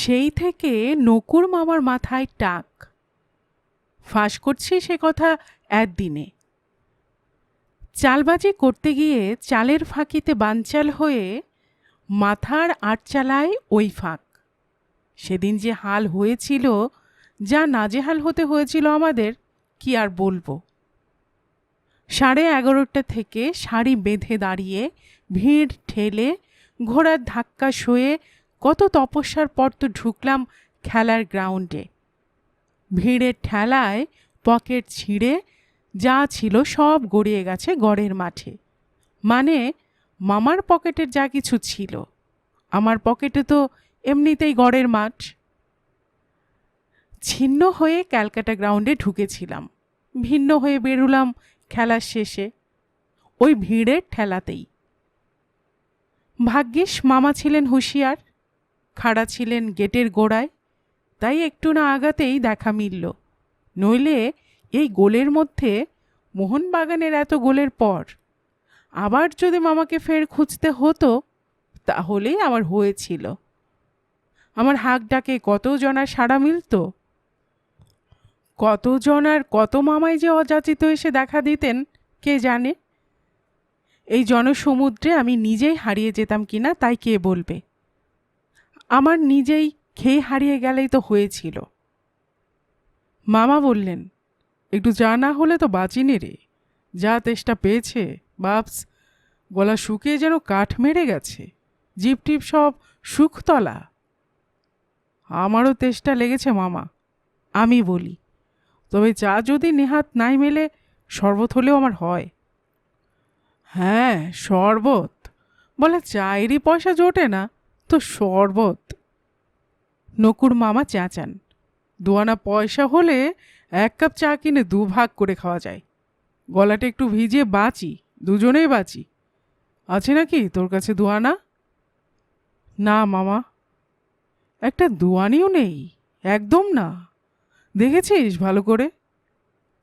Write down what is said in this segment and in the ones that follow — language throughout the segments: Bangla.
সেই থেকে নকুর মামার মাথায় টাক। ফাঁস করছি সে কথা একদিনে। চালবাজি করতে গিয়ে চালের ফাঁকিতে বানচাল হয়ে মাথার আটচালায় ওই ফাঁক। সেদিন যে হাল হয়েছিল, যা নাজেহাল হতে হয়েছিল আমাদের, কি আর বলবো। 11:30 থেকে সারি বেঁধে দাঁড়িয়ে ভিড় ঠেলে ঘোড়ার ধাক্কা সয়ে কত তপস্যার পর তো ঢুকলাম খেলার গ্রাউন্ডে। ভিড়ের ঠেলায় পকেট ছিঁড়ে যা ছিল সব গড়িয়ে গেছে গড়ের মাঠে। মানে মামার পকেটের যা কিছু ছিল, আমার পকেটে তো এমনিতেই গড়ের মাঠ। ছিন্ন হয়ে ক্যালকাটা গ্রাউন্ডে ঢুকেছিলাম, ভিন্ন হয়ে বেরুলাম খেলার শেষে ওই ভিড়ের ঠেলাতেই। ভাগ্যিস মামা ছিলেন হুঁশিয়ার, খাড়া ছিলেন গেটের গোড়ায়, তাই একটু না আগাতেই দেখা মিলল। নইলে এই গোলের মধ্যে, মোহনবাগানের এত গোলের পর আবার যদি মামাকে ফের খুঁজতে হতো, তাহলেই আমার হয়েছিল। আমার হাঁক ডাকে কত জনার সাড়া মিলত, কতজন আর কত মামাই যে অযাচিত এসে দেখা দিতেন কে জানে। এই জনসমুদ্রে আমি নিজেই হারিয়ে যেতাম কিনা তাই কে বলবে। আমার নিজেই খেয়ে হারিয়ে গেলেই তো হয়েছিল। মামা বললেন, একটু চা না হলে তো বাঁচিনি রে। যা তেষ্টা পেয়েছে বাপস, গলা শুকিয়ে যেন কাঠ মেরে গেছে, জিপ টিপ সব শুকতলা। আমারও তেষ্টা লেগেছে মামা, আমি বলি, তবে চা যদি নেহাত নাই মেলে শরবত হলেও আমার হয়। হ্যাঁ শরবত, বলে চায়েরই পয়সা জোটে না তো শরবত। নকুর মামা চেঁচান, 2 আনা পয়সা হলে 1 কাপ চা কিনে 2 ভাগ করে খাওয়া যায়। গলাটা একটু ভিজিয়ে বাঁচি, দুজনেই বাঁচি। আছে নাকি তোর কাছে 2 আনা? না মামা, একটা 2 আনিও নেই, একদম না। দেখেছিস ভালো করে?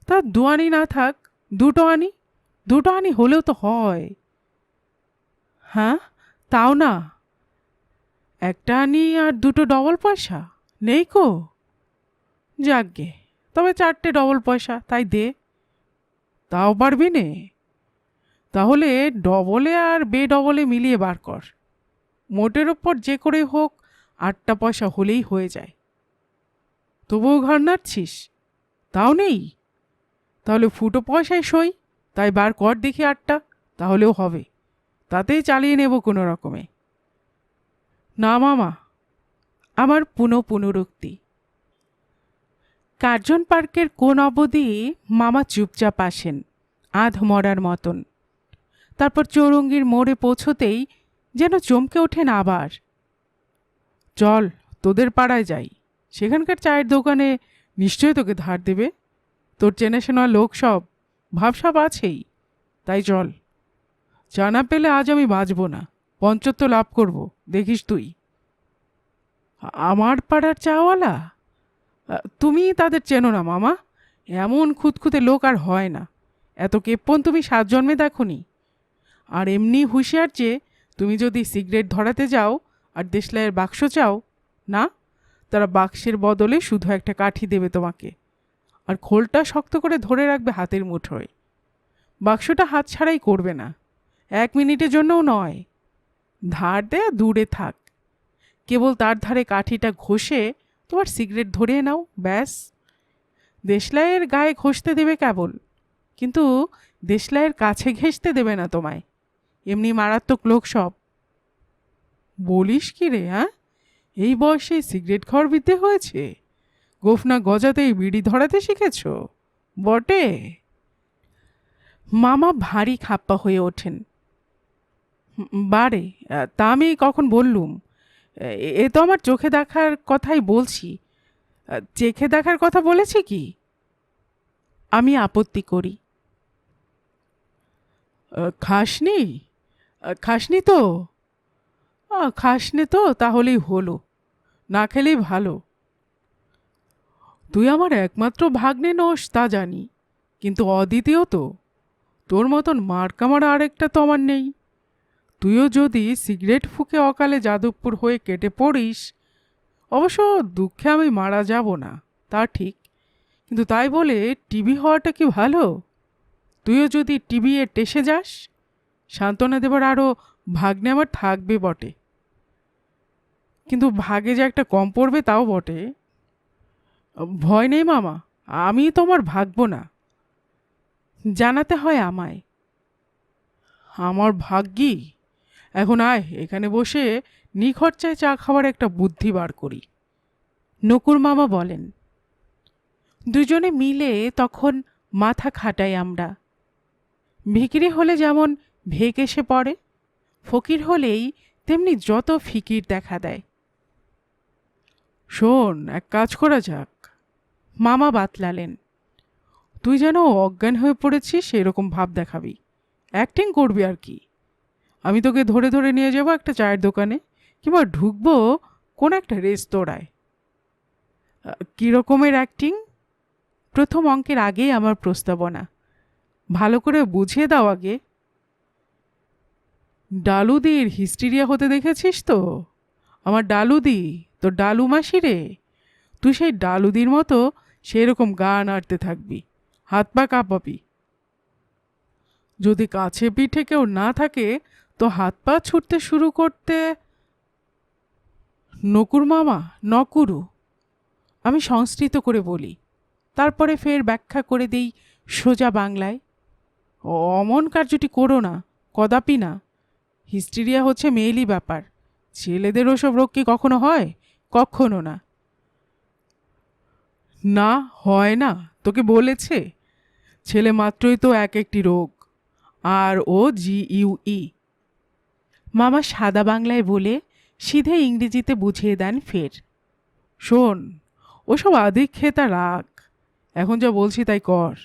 তা 2 আনি না থাক, 2টো আনি, 2টো আনি হলেও তো হয়। হ্যাঁ তাও না, একটা আনি আর 2টো ডবল পয়সা নেই কো? যাকগে, তবে 4টে ডবল পয়সা তাই দে। তাও পারবি নে? তাহলে ডবলে আর বেডবলে মিলিয়ে বার কর। মোটের ওপর যে করে হোক 8টা পয়সা হলেই হয়ে যায়। তবুও ঘর নাড়ছিস? তাও নেই? তাহলে ফুটো পয়সায় সই, তাই বার কর দেখি 8টা, তাহলেও হবে। তাতেই চালিয়ে নেব কোনো রকমে। না মামা, আমার পুনরুক্তি। কার্জন পার্কের কোন অবধি মামা চুপচাপ আসেন, আধ মরার মতন। তারপর চৌরঙ্গীর মোড়ে পৌঁছতেই যেন চমকে ওঠেন আবার। চল তোদের পাড়ায় যাই, সেখানকার চায়ের দোকানে নিশ্চয়ই তোকে ধার দেবে। তোর চেনাশোনা লোক সব, ভাবসাব আছেই, তাই চল। চা না পেলে আজ আমি বাঁচব না, পঞ্চত্ব লাভ করব, দেখিস তুই। আমার পাড়ার চাওয়ালা? তুমি তাদের চেনো না মামা, এমন খুঁতখুঁতে লোক আর হয় না। এত কেপ্পন তুমি 7 জন্মে দেখনি। আর এমনি হুঁশিয়ার যে, তুমি যদি সিগারেট ধরাতে যাও আর দেশলাইয়ের বাক্স চাও না, তারা বাক্সের বদলে শুধু একটা কাঠি দেবে তোমাকে, আর খোলটা শক্ত করে ধরে রাখবে হাতের মুঠোয়। বাক্সটা হাত ছাড়াই করবে না, 1 মিনিটের জন্যও নয়। ধার দেয়া দূরে থাক, কেবল তার ধারে কাঠিটা ঘষে তোমার সিগারেট ধরিয়ে নাও, ব্যাস। দেশলাইয়ের গায়ে ঘষতে দেবে কেবল, কিন্তু দেশলাইয়ের কাছে ঘেঁষতে দেবে না তোমায়। এমনি মারাত্মক লোক সব। বলিস কি রে? হ্যাঁ, এই বয়সে সিগারেট খাওয়ার বিদ্যে হয়েছে? গোফনা গজাতেই বিড়ি ধরাতে শিখেছ? বটে। মামা ভারী খাপ্পা হয়ে ওঠেন। বারে, তা আমি কখন বললুম? এ তো আমার চোখে দেখার কথাই বলছি। চেখে দেখার কথা বলেছি কি? আমি আপত্তি করি। খাসনি? খাসনি তো? খাসনে তো তাহলেই হলো, না খেলেই ভালো। তুই আমার একমাত্র ভাগ্নে নোস তা জানি, কিন্তু অদ্বিতীয় তো। তোর মতন মার্কামারা আরেকটা তো আমার নেই। তুইও যদি সিগারেট ফুঁকে অকালে যাদবপুর হয়ে কেটে পড়িস, অবশ্য দুঃখে আমি মারা যাব না, তা ঠিক, কিন্তু তাই বলে টিভি হওয়াটা কি ভালো? তুইও যদি টিভি এ টেসে যাস, সান্ত্বনা দেবার আরও ভাগ্নে আমার থাকবে বটে, কিন্তু ভাগে যে একটা কম পড়বে তাও বটে। ভয় নেই মামা, আমি তোমার ভাগবো না, জানাতে হয় আমায়। আমার ভাগ্যি। এখন আয়, এখানে বসে নিখরচায় চা খাওয়ার একটা বুদ্ধি বার করি। নকুর মামা বলেন। দুজনে মিলে তখন মাথা খাটাই আমরা। ভিখিরি হলে যেমন ভেক এসে পড়ে, ফকির হলেই তেমনি যত ফিকির দেখা দেয়। শোন, এক কাজ করা যাক। মামা বাতলালেন। তুই যেন অজ্ঞান হয়ে পড়েছিস এরকম ভাব দেখাবি, অ্যাক্টিং করবি আর কি। আমি তোকে ধরে ধরে নিয়ে যাবো একটা চায়ের দোকানে, কিংবা ঢুকবো কোন একটা রেস্তোরাঁয়। কী রকমের অ্যাক্টিং? প্রথম অঙ্কের আগেই আমার প্রস্তাবনা। ভালো করে বুঝিয়ে দাও আগে। ডালুদির হিস্টিরিয়া হতে দেখেছিস তো? আমার ডালুদি তো ডালু মাসি রে। তুই সেই ডালুদির মতো সেরকম গান আড়তে থাকবি, হাত পা কাঁপাবি। যদি কাছে পিঠে কেউ না থাকে তো হাত পা ছুটতে শুরু করতে। নকুর মামা, নকুরু, আমি সংস্কৃত করে বলি, তারপরে ফের ব্যাখ্যা করে দিই সোজা বাংলায়। অমন কার্যটি করো না, কদাপি না। হিস্টিরিয়া হচ্ছে মেয়েলি ব্যাপার, ছেলেদের ওসব রোগ কি কখনো হয়? কখনো না। না, হয় না? তোকে বলেছে? ছেলে মাত্রই তো এক একটি রোগ। ROGUE। মামা সাদা বাংলায় বলে সিধে ইংরেজিতে বুঝিয়ে দেন ফের। শোন, ওসব আদিক্ষেতা রাখ, এখন যা বলছি তাই কর।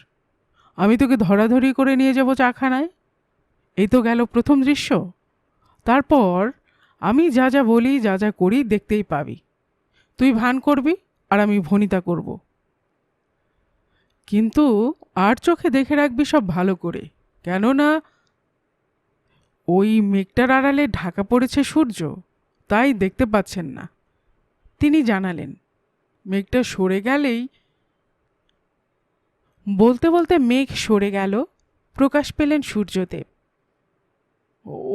আমি তোকে ধরাধরি করে নিয়ে যাব চাখানায়। এই তো গেল প্রথম দৃশ্য। তারপর আমি যা যা বলি, যা যা করি দেখতেই পাবি। তুই ভান করবি আর আমি ভনিতা করব। কিন্তু আর চোখে দেখে রাখবি সব ভালো করে, কেননা ওই মেঘটার আড়ালে ঢাকা পড়েছে সূর্য, তাই দেখতে পাচ্ছেন না। তিনি জানালেন। মেঘটা সরে গেলেই, বলতে বলতে মেঘ সরে গেল, প্রকাশ পেলেন সূর্যদেব।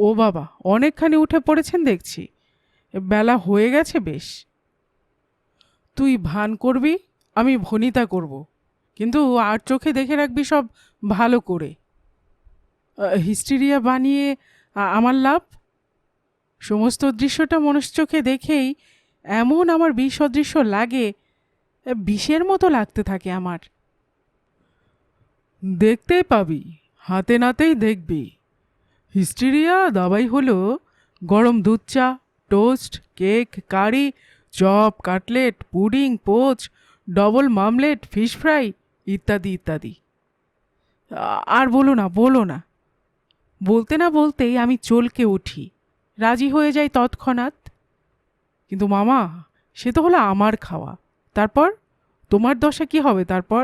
ও বাবা, অনেকখানি উঠে পড়েছেন দেখছি, বেলা হয়ে গেছে বেশ। তুই ভান করবি, আমি ভনিতা করব, কিন্তু আর চোখে দেখে রাখবি সব ভালো করে। হিস্টিরিয়া বানিয়ে আমার লাভ? সমস্ত দৃশ্যটা মনুষ্যচোখে দেখেই এমন আমার বিষ অদৃশ্য লাগে, বিষের মতো লাগতে থাকে আমার। দেখতেই পাবি, হাতে নাতেই দেখবি। হিস্টিরিয়া দাবাই হলো গরম দুধ চা, toast, cake, curry, chop, cutlet, pudding, poach, double omelette, fish fry ইত্যাদি ইত্যাদি। আর বলো না, বলো না। বলতে না বলতেই আমি চলকে উঠি, রাজি হয়ে যাই তৎক্ষণাৎ। কিন্তু মামা, সে তো হলো আমার খাওয়া, তারপর তোমার দশা কি হবে তারপর?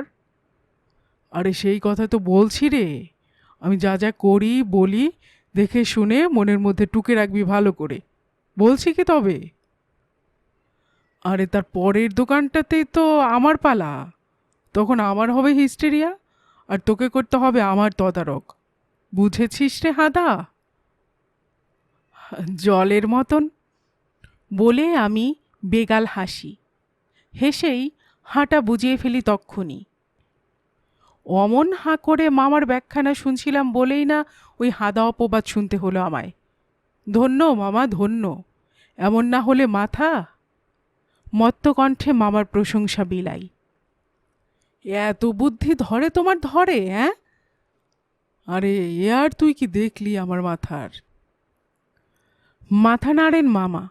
আরে সেই কথা তো বলছি রে, আমি যা যা করি বলি দেখে শুনে মনের মধ্যে টুকে রাখবি ভালো করে, বলছি কি তবে? আরে তার পরের দোকানটাতেই তো আমার পালা, তখন আমার হবে হিস্টেরিয়া, আর তোকে করতে হবে আমার তদারক। বুঝেছিস রে হাদা? জলের মতন বলে আমি বেগাল হাসি, হেসেই হাঁটা বুঝিয়ে ফেলি তক্ষুনি। অমন হাঁ করে মামার ব্যাখ্যানা শুনছিলাম বলেই না ওই হাদা অপবাদ শুনতে হলো আমায়। ধন্য মামা, ধন্য, এমন না হলে মাথা। মত্ত কণ্ঠে মামার প্রশংসা বিলাই। এত বুদ্ধি ধরে তোমার, ধরে? হ্যাঁ, আরে এ আর তুই কি দেখলি আমার মাথার? মাথা নাড়েন মামা।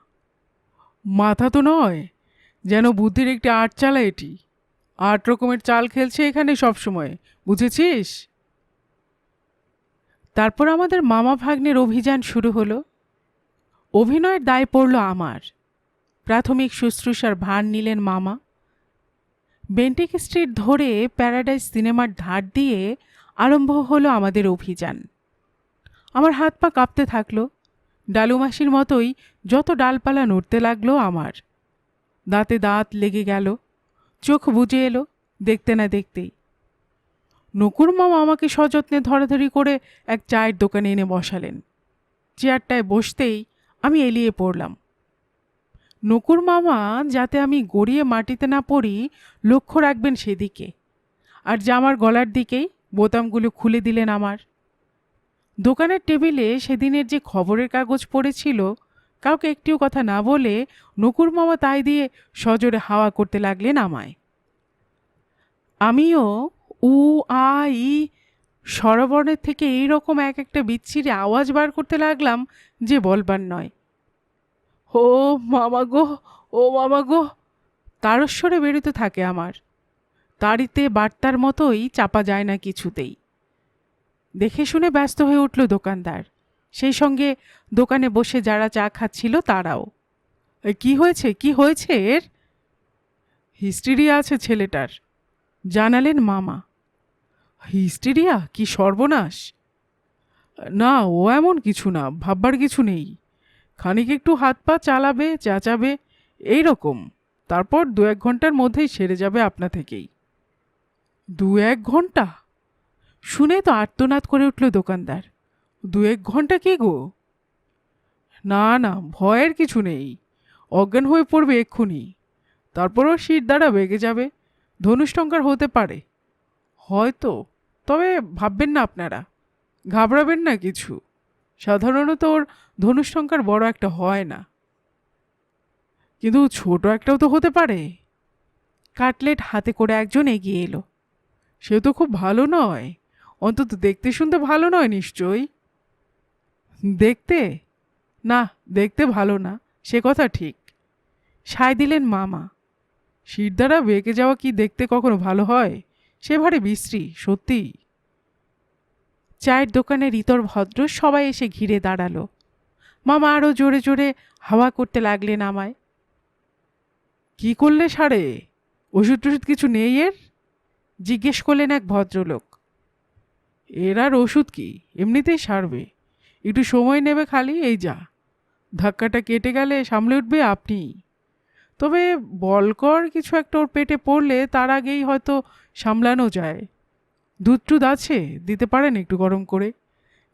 মাথা তো নয়, যেন বুদ্ধির একটি আট চালা এটি। 8 রকমের চাল খেলছে এখানে সব সময়, বুঝেছিস? তারপর আমাদের মামা ভাগ্নের অভিযান শুরু হলো। অভিনয়ের দায় পড়ল আমার। প্রাথমিক শুশ্রূষার ভার নিলেন মামা। বেন্টিক স্ট্রিট ধরে প্যারাডাইস সিনেমার ধার দিয়ে আরম্ভ হলো আমাদের অভিযান। আমার হাত পা কাঁপতে থাকলো, ডালুমাসির মতোই যত ডালপালা নড়তে লাগলো আমার। দাঁতে দাঁত লেগে গেল, চোখ বুজে এলো দেখতে না দেখতেই। নকুর মামা আমাকে সযত্নে ধরাধরি করে এক চায়ের দোকানে এনে বসালেন। চেয়ারটায় বসতেই আমি এলিয়ে পড়লাম। নকুর মামা যাতে আমি গড়িয়ে মাটিতে না পড়ি লক্ষ্য রাখবেন সেদিকে, আর জামার গলার দিকেই বোতামগুলো খুলে দিলেন আমার। দোকানের টেবিলে সেদিনের যে খবরের কাগজ পড়েছিল, কাউকে একটিও কথা না বলে নকুর মামা তাই দিয়ে সজোরে হাওয়া করতে লাগলেন আমায়। আমিও উ আ ই স্বরবর্ণের থেকে এইরকম এক একটা বিচ্ছিরি আওয়াজ বার করতে লাগলাম যে বলবার নয়। ও মামা গো, ও মামা গো, তারস্বরে বেরোতে থাকে আমার। তাড়িতে বার্তার মতোই চাপা যায় না কিছুতেই। দেখে শুনে ব্যস্ত হয়ে উঠল দোকানদার, সেই সঙ্গে দোকানে বসে যারা চা খাচ্ছিল তারাও। কি হয়েছে, কি হয়েছে এর? হিস্টেরিয়া আছে ছেলেটার, জানালেন মামা। হিস্টেরিয়া? কি সর্বনাশ! না, ও এমন কিছু না, ভাববার কিছু নেই। খানিক একটু হাত পা চালাবে, চেঁচাবে, এই রকম। তারপর 2-1 ঘন্টার মধ্যেই সেরে যাবে আপনা থেকেই। 2-1 ঘন্টা? শুনে তো আর্তনাদ করে উঠল দোকানদার। 2-1 ঘন্টা কি গো? না না, ভয়ের কিছু নেই, অজ্ঞান হয়ে পড়বে এক্ষুনি। তারপরও শির দ্বারা বেগে যাবে, ধনুষ্টঙ্কার হতে পারে হয়তো। তবে ভাববেন না আপনারা, ঘাবড়াবেন না কিছু। সাধারণত ওর ধনুষ্টঙ্কার বড় একটা হয় না, কিন্তু ছোট একটাও তো হতে পারে। কাটলেট হাতে করে একজন এগিয়ে এলো। সে তো খুব ভালো নয়, অন্তত দেখতে শুনতে ভালো নয় নিশ্চয়ই। দেখতে? না, দেখতে ভালো না, সে কথা ঠিক, সায় দিলেন মামা। শির দ্বারা বেঁকে যাওয়া কি দেখতে কখনো ভালো হয়? সে ভারী বিশ্রী সত্যি। চায়ের দোকানের ইতর ভদ্র সবাই এসে ঘিরে দাঁড়ালো। মামা আরও জোরে জোরে হাওয়া করতে লাগলেন আমায়। কি করলে সারে? ওষুধ টষুধ কিছু নেই এর? জিজ্ঞেস করলেন এক ভদ্রলোক। এর আর ওষুধ কি, এমনিতেই সারবে, একটু সময় নেবে খালি, এই যা। ধাক্কাটা কেটে গেলে সামলে উঠবে আপনি। তবে বলকর কিছু একটা ওর পেটে পড়লে তার আগেই হয়তো সামলানো যায়। দুধ টুধ আছে, দিতে পারেন একটু গরম করে?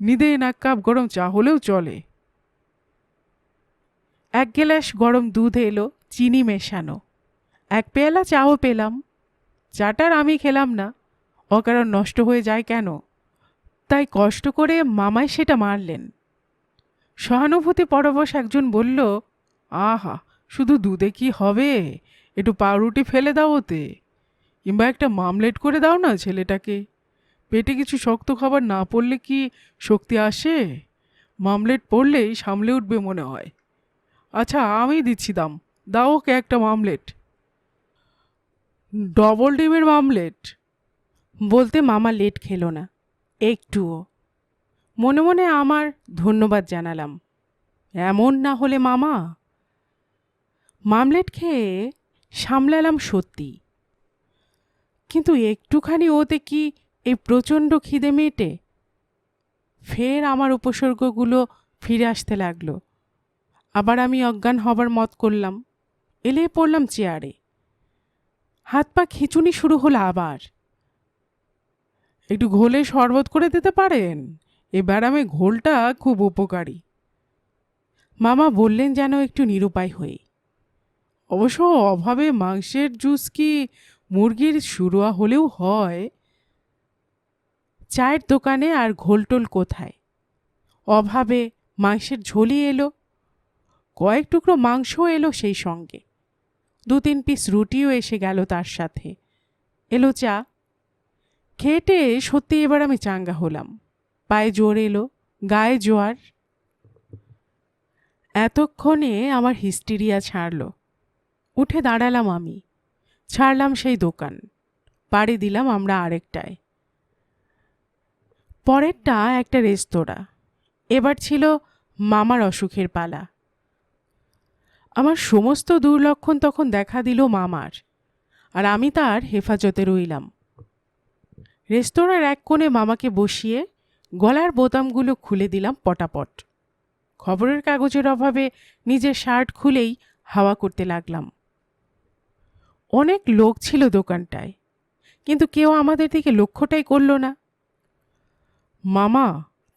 নিদেন 1 কাপ গরম চা হলেও চলে। 1 গ্লাস গরম দুধ এলো, চিনি মেশানো। 1 পেয়ালা চাও পেলাম। চাটার আমি খেলাম না, অকারণ নষ্ট হয়ে যায় কেন, তাই কষ্ট করে মামাই সেটা মারলেন। সহানুভূতি পরবশ একজন বলল, আহা, শুধু দুধে কি হবে, একটু পাউরুটি ফেলে দাও ওতে, কিংবা একটা মামলেট করে দাও না ছেলেটাকে। পেটে কিছু শক্ত খাবার না পড়লে কি শক্তি আসে? মামলেট পড়লেই সামলে উঠবে মনে হয়। আচ্ছা, আমি দিচ্ছি দাম, দাও ওকে একটা মামলেট। ডবল ডিমের মামলেট? বলতে মামা লেট খেলো না একটুও। মনে মনে আমার ধন্যবাদ জানালাম। এমন না হলে মামা। মামলেট খেয়ে সামলালাম সত্যি, কিন্তু একটুখানি ওতে কি এই প্রচণ্ড খিদে মেটে? ফের আমার উপসর্গগুলো ফিরে আসতে লাগলো। আবার আমি অজ্ঞান হবার মত করলাম, এলে পড়লাম চেয়ারে। হাত পা খিঁচুনি শুরু হলো আবার। একটু ঘোলে শরবত করে দিতে পারেন, এ ব্যারামে ঘোলটা খুব উপকারী। মামা বললেন যেন একটু নিরুপায় হয়ে। অবশ্য অভাবে মাংসের জুস কি মুরগির শুরুয়া হলেও হয়। চায়ের দোকানে আর ঘোলটোল কোথায়? অভাবে মাংসের ঝোলই এলো, কয়েক টুকরো মাংসও এলো সেই সঙ্গে, 2-3 পিস রুটিও এসে গেল তার সাথে। এলো চা। খেটে সত্যি এবার আমি চাঙ্গা হলাম, পায়ে জোর এলো, গায়ে জোয়ার। এতক্ষণে আমার হিস্টেরিয়া ছাড়ল। উঠে দাঁড়ালাম আমি, ছাড়লাম সেই দোকান, পাড়ি দিলাম আমরা আরেকটায়। পরেরটা একটা রেস্তোরাঁ। এবার ছিল মামার অসুখের পালা। আমার সমস্ত দুর্লক্ষণ তখন দেখা দিল মামার, আর আমি তার হেফাজতে রইলাম। রেস্তোরাঁর এক কোণে মামাকে বসিয়ে গলার বোতামগুলো খুলে দিলাম পটাপট। খবরের কাগজের অভাবে নিজের শার্ট খুলেই হাওয়া করতে লাগলাম। অনেক লোক ছিল দোকানটায়, কিন্তু কেউ আমাদের দিকে লক্ষ্যটাই করল না। মামা,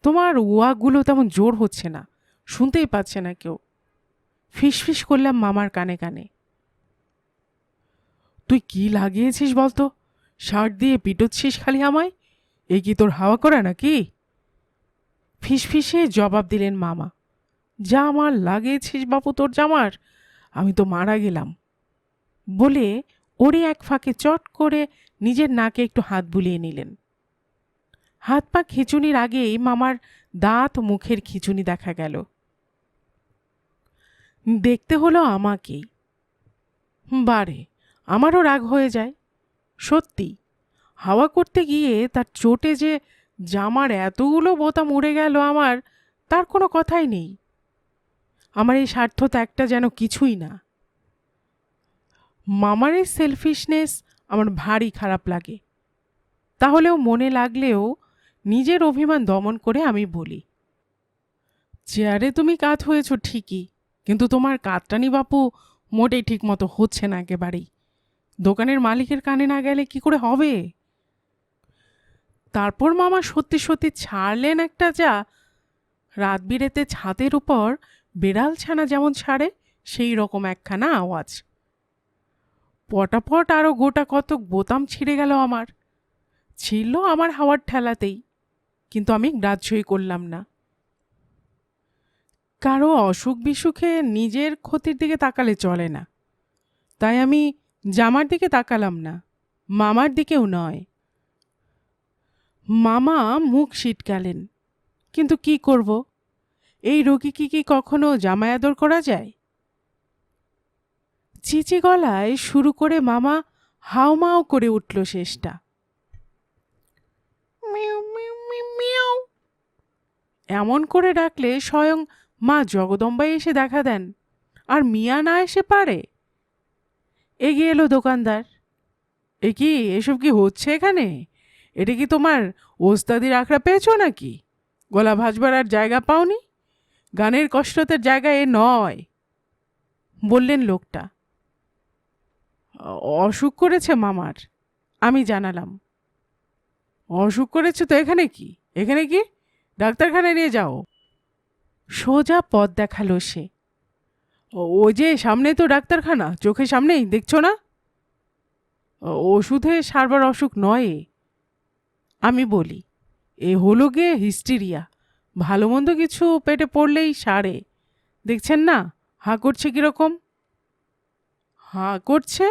তোমার ওয়াগুলো তেমন জোর হচ্ছে না, শুনতেই পাচ্ছে না কেউ। ফিসফিস করলাম মামার কানে কানে। তুই কি লাগিয়েছিস বলতো? শার্ট দিয়ে পিটোচ্ছিস খালি আমায়। এই কি তোর হাওয়া করা নাকি? ফিসফিসে জবাব দিলেন মামা। জামার লাগিয়েছিস বাপু তোর জামার, আমি তো মারা গেলাম। বলে ওরে এক ফাঁকে চট করে নিজের নাকে একটু হাত বুলিয়ে নিলেন। হাত পা খিঁচুনির আগেই মামার দাঁত মুখের খিঁচুনি দেখা গেল। দেখতে হলো আমাকেই। বারে, আমারও রাগ হয়ে যায়। সত্যি, হাওয়া করতে গিয়ে তার চোটে যে জামার এতগুলো বোতাম উড়ে গেল আমার, তার কোনো কথাই নেই। আমার এই স্বার্থ ত্যাগটা যেন কিছুই না। মামার এই সেলফিশনেস আমার ভারী খারাপ লাগে। তাহলেও মনে লাগলেও নিজের অভিমান দমন করে আমি বলি, চেয়ারে তুমি কাত হয়েছ ঠিকই, কিন্তু তোমার কাতটানি বাপু মোটেই ঠিক মতো হচ্ছে না একেবারেই। দোকানের মালিকের কানে না গেলে কি করে হবে? তারপর মামা সত্যি সত্যি ছাড়লেন একটা যা, রাত বিরেতে ছাদের উপর বেড়াল ছানা যেমন ছাড়ে সেই রকম একখানা আওয়াজ। পটাপট আরও গোটা কতক বোতাম ছিঁড়ে গেল আমার। ছিল আমার হাওয়ার ঠেলাতেই, কিন্তু আমি গ্রাহ্যই করলাম না। কারো অসুখ বিসুখে নিজের ক্ষতির দিকে তাকালে চলে না, তাই আমি জামার দিকে তাকালাম না, মামার দিকেও নয়। মামা মুখ সিটকালেন, কিন্তু কি করব? এই রোগী কি কখনো জামাই আদর করা যায়? চিচি গলায় শুরু করে মামা হাউমাউ করে উঠল শেষটা। এমন করে ডাকলে স্বয়ং মা জগদম্বাই এসে দেখা দেন, আর মিয়া না এসে পারে? এগিয়ে এলো দোকানদার। এ কি, এসব কি হচ্ছে এখানে? এটা কি তোমার ওস্তাদির আখড়া পেয়েছো নাকি? গলা ভাজবার আর জায়গা পাওনি? গানের কষ্টতের জায়গা এ নয়, বললেন লোকটা। অসুখ করেছে মামার, আমি জানালাম। অসুখ করেছে তো এখানে কি? এখানে কি? ডাক্তারখানায় নিয়ে যাও। সোজা পথ দেখালো সে। ওই যে সামনে তো ডাক্তারখানা, চোখের সামনেই, দেখছো না? ওষুধে সারবার অসুখ নয় এ। আমি বলি, এ হলো গিয়ে হিস্টিরিয়া। ভালো মন্দ কিছু পেটে পড়লেই সারে। দেখছেন না হাঁ করছে কিরকম? হাঁ করছে?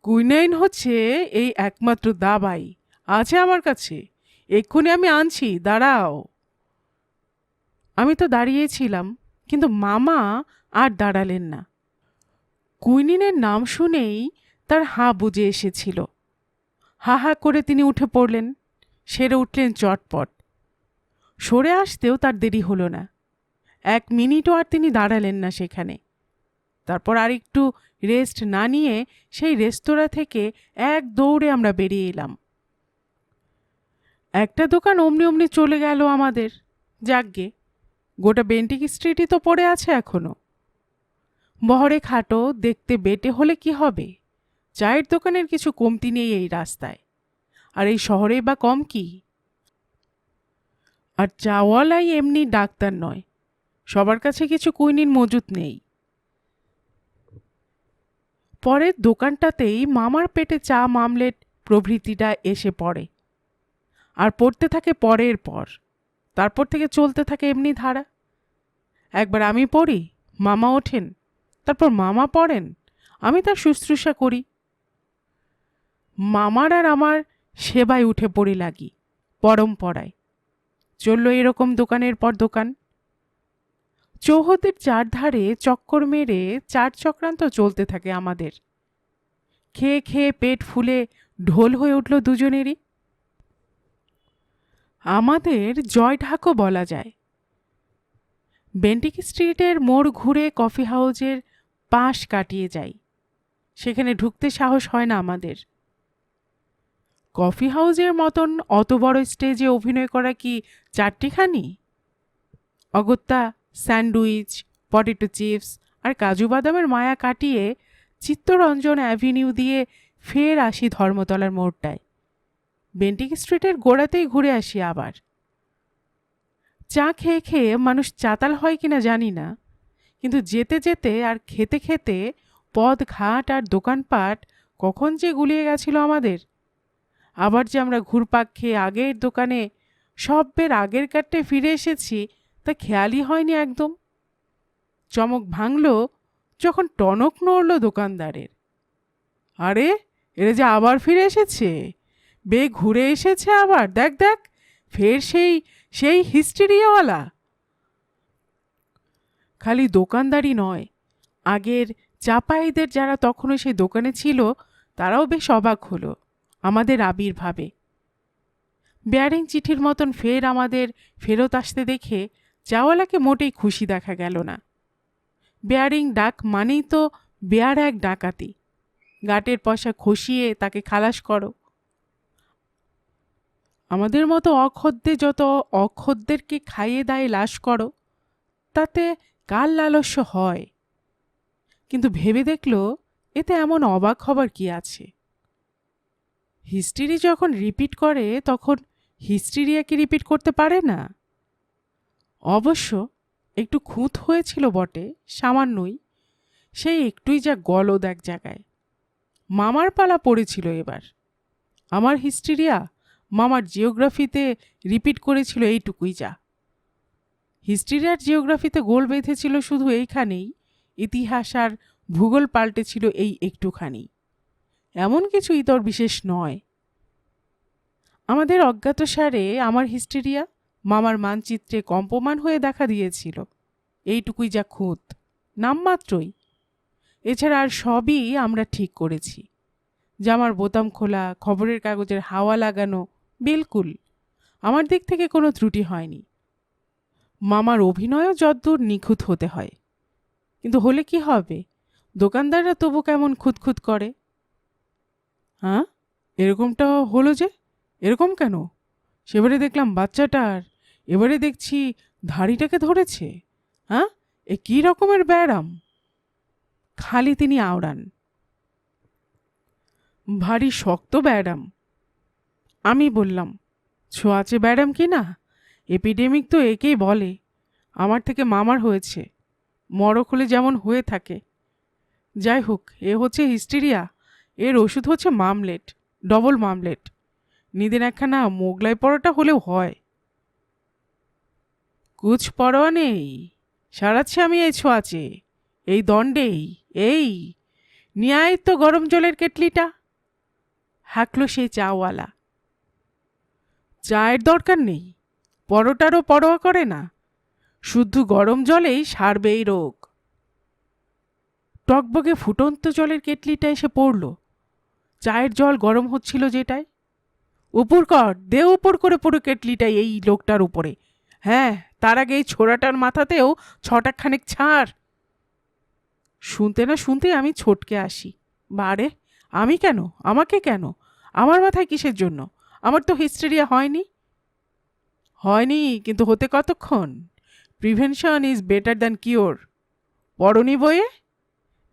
কুইনাইন হচ্ছে এই একমাত্র দাবাই আছে আমার কাছে। এক্ষুনি আমি আনছি, দাঁড়াও। আমি তো দাঁড়িয়েছিলাম, কিন্তু মামা আর দাঁড়ালেন না। কুইনিনের নাম শুনেই তার হাঁ বুঝে এসেছিল। হা হা করে তিনি উঠে পড়লেন, সেরে উঠলেন চটপট। সরে আসতেও তার দেরি হলো না। 1 মিনিটও আর তিনি দাঁড়ালেন না সেখানে। তারপর আর একটু রেস্ট না নিয়ে সেই রেস্তোরাঁ থেকে এক দৌড়ে আমরা বেরিয়ে এলাম। একটা দোকান অমনি অমনি চলে গেল আমাদের। যাকগে, গোটা বেন্টিক স্ট্রিটই তো পড়ে আছে এখনো। বহরে খাটো, দেখতে বেটে হলে কি হবে? চায়ের দোকানের কিছু কমতি নেই এই রাস্তায়, আর এই শহরে বা কম কি? আর চাওয়ালাই এমনি ডাক্তার নয়, সবার কাছে কিছু কুইনিন মজুত নেই। পরের দোকানটাতেই মামার পেটে চা, মামলেট প্রভৃতিটা এসে পড়ে, আর পড়তে থাকে পরের পর। তারপর থেকে চলতে থাকে এমনি ধারা। একবার আমি পড়ি, মামা ওঠেন, তারপর মামা পড়েন, আমি তার শুশ্রূষা করি। মামার আর আমার সেবায় উঠে পড়ি লাগি পরম্পরায়। চলল এরকম দোকানের পর দোকান। চৌহদ্দির চারধারে চক্কর মেরে 4 চক্রান্ত চলতে থাকে আমাদের। খেয়ে খেয়ে পেট ফুলে ঢোল হয়ে উঠল দুজনেরই। আমাদের জয় ঢাকও বলা যায়। বেন্টিক স্ট্রিটের মোড় ঘুরে কফি হাউজের পাশ কাটিয়ে যাই। সেখানে ঢুকতে সাহস হয় না আমাদের। কফি হাউজের মতন অত বড় স্টেজে অভিনয় করা কি চারটিখানি? অগত্যা স্যান্ডউইচ, পটেটো চিপস আর কাজু বাদামের মায়া কাটিয়ে চিত্তরঞ্জন অ্যাভিনিউ দিয়ে ফের আসি ধর্মতলার মোড়টায়। বেন্টিক স্ট্রিটের গোড়াতেই ঘুরে আসি আবার। চা খেয়ে খেয়ে মানুষ চাতাল হয় কিনা জানি না, কিন্তু যেতে যেতে আর খেতে খেতে পথ ঘাট আর দোকানপাট কখন যে গুলিয়ে গেছিল আমাদের। আবার যে আমরা ঘুরপাক খেয়ে আগের দোকানে সবের আগের কাটতে ফিরে এসেছি তা খেয়ালই হয়নি একদম। চমক ভাঙল যখন টনক নড়ল দোকানদারের। আরে, এরা যে আবার ফিরে এসেছে, ঘুরে এসেছে আবার, দেখ দেখ, ফের সেই সেই হিস্টেরিয়াওয়ালা। খালি দোকানদারই নয়, আগের চাপাইদের যারা তখনও সেই দোকানে ছিল তারাও বেশ অবাক হলো আমাদের আবির্ভাবে। বেয়ারিং চিঠির মতন ফের আমাদের ফেরত আসতে দেখে চাওয়ালাকে মোটেই খুশি দেখা গেল না। বেয়ারিং ডাক মানেই তো বেয়ার এক ডাকাতি, গাটের পয়সা খসিয়ে তাকে খালাস করো। আমাদের মতো অখদ্দে যত অখদ্দেরকে খাইয়ে দায়ে লাশ করো, তাতে কার লালস্য হয়? কিন্তু ভেবে দেখল এতে এমন অবাক হবার কি আছে? হিস্ট্রি যখন রিপিট করে তখন হিস্ট্রিয়া কি রিপিট করতে পারে না? অবশ্য একটু খুঁত হয়েছিল বটে, সামান্যই, সেই একটুই যা গলদ এক জায়গায়। মামার পালা পড়েছিল এবার। আমার হিস্ট্রিয়া মামার জিওগ্রাফিতে রিপিট করেছিল এইটুকুই যা। হিস্ট্রিয়ার জিওগ্রাফিতে গোল বেঁধেছিল শুধু এইখানেই, ইতিহাস আর ভূগোল পাল্টেছিল এই একটুখানি। এমন কিছু ইতর বিশেষ নয়। আমাদের অজ্ঞাতসারে আমার হিস্টেরিয়া মামার মানচিত্রে কম্পমান হয়ে দেখা দিয়েছিল, এইটুকুই যা খুঁত, নামমাত্রই। এছাড়া আর সবই আমরা ঠিক করেছি। জামার বোতাম খোলা, খবরের কাগজের হাওয়া লাগানো, বিলকুল আমার দিক থেকে কোনো ত্রুটি হয়নি। মামার অভিনয়ও যদ্দূর নিখুঁত হতে হয়, কিন্তু হলে কি হবে, দোকানদাররা তবু কেমন খুঁতখুত করে। হ্যাঁ, এরকমটা হলো যে, এরকম কেন? সেবারে দেখলাম বাচ্চাটার, এবারে দেখছি ধাড়িটাকে ধরেছে। হ্যাঁ, এ কী রকমের ব্যারাম? খালি তিনি আওড়ান। ভারী শক্ত ব্যারাম। আমি বললাম, ছোঁয়াচে ব্যারাম কি না? এপিডেমিক তো একেই বলে। আমার থেকে মামার হয়েছে, মরক হলে যেমন হয়ে থাকে। যাই হোক, এ হচ্ছে হিস্টেরিয়া, এর ওষুধ হচ্ছে মামলেট, ডবল মামলেট। নিদেন একখানা মোগলাই পরোটা হলেও হয়। কুছ পরোয়া নেই, সারাচ্ছি আমি এই ছোঁয়াচে, এই দণ্ডেই। এই নিয়ায় তো গরম জলের কেটলিটা, হাঁকল সেই চাওয়ালা। চায়ের দরকার নেই, পরোটারও পরোয়া করে না, শুদ্ধ গরম জলেই সারবে এই রোগ। টকবগে ফুটন্ত জলের কেটলিটা এসে পড়ল চায়ের জল গরম হচ্ছিল যেটায়। উপর কর, দে উপর করে পুরো কেটলিটাই এই লোকটার উপরে। হ্যাঁ, তার আগে এই ছোড়াটার মাথাতেও ছটা খানেক ছাড়। শুনতে না শুনতে আমি ছটকে আসি। বারে, আমি কেন? আমাকে কেন? আমার মাথায় কিসের জন্য? আমার তো হিস্টেরিয়া হয়নি। হয়নি, কিন্তু হতে কতক্ষণ? Prevention is better than cure. পড়নি বইয়ে?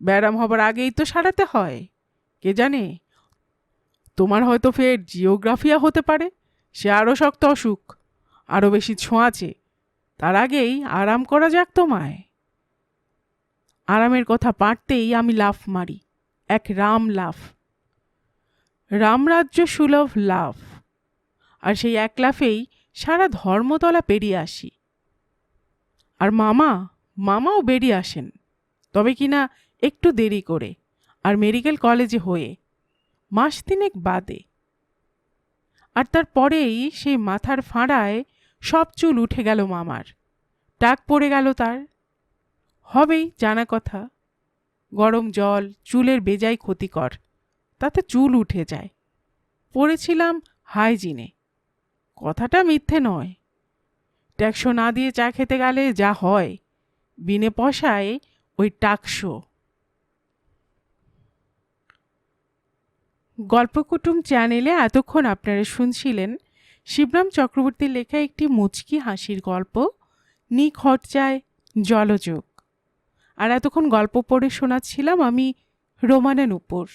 ব্যারাম হবার আগেই তো সারাতে হয়। কে জানে, তোমার হয়তো ফের জিওগ্রাফিয়া হতে পারে, সে আরও শক্ত অসুখ, আরও বেশি ছোঁয়াচে। তার আগেই আরাম করা যাক তোমায়। আরামের কথা পারতেই আমি লাফ মারি, এক রাম লাফ, রামরাজ্য সুলভ লাফ। আর সেই এক লাফেই সারা ধর্মতলা পেরিয়ে আসি। আর মামাও বেরিয়ে আসেন, তবে কিনা একটু দেরি করে, আর মেডিকেল কলেজে হয়ে, মাস তিনেক বাদে। আর তারপরেই সেই মাথার ফাঁড়ায় সব চুল উঠে গেল মামার, টাক পড়ে গেল তার। হবেই, জানা কথা। গরম জল চুলের বেজায় ক্ষতিকর, তাতে চুল উঠে যায়। পড়েছিলাম হাইজিনে, কথাটা মিথ্যে নয়। ট্যাক্সো না দিয়ে চা খেতে গেলে যা হয়, বিনে পয়সায় ওই টাকশো। গল্পকুটুম চ্যানেলে এতক্ষণ আপনারা শুনছিলেন শিবরাম চক্রবর্তীর লেখা একটি মুচকি হাসির গল্প, নিখরচায় জলযোগ। আর এতক্ষণ গল্প পড়ে শোনাচ্ছিলাম আমি রোমানা নূপুর।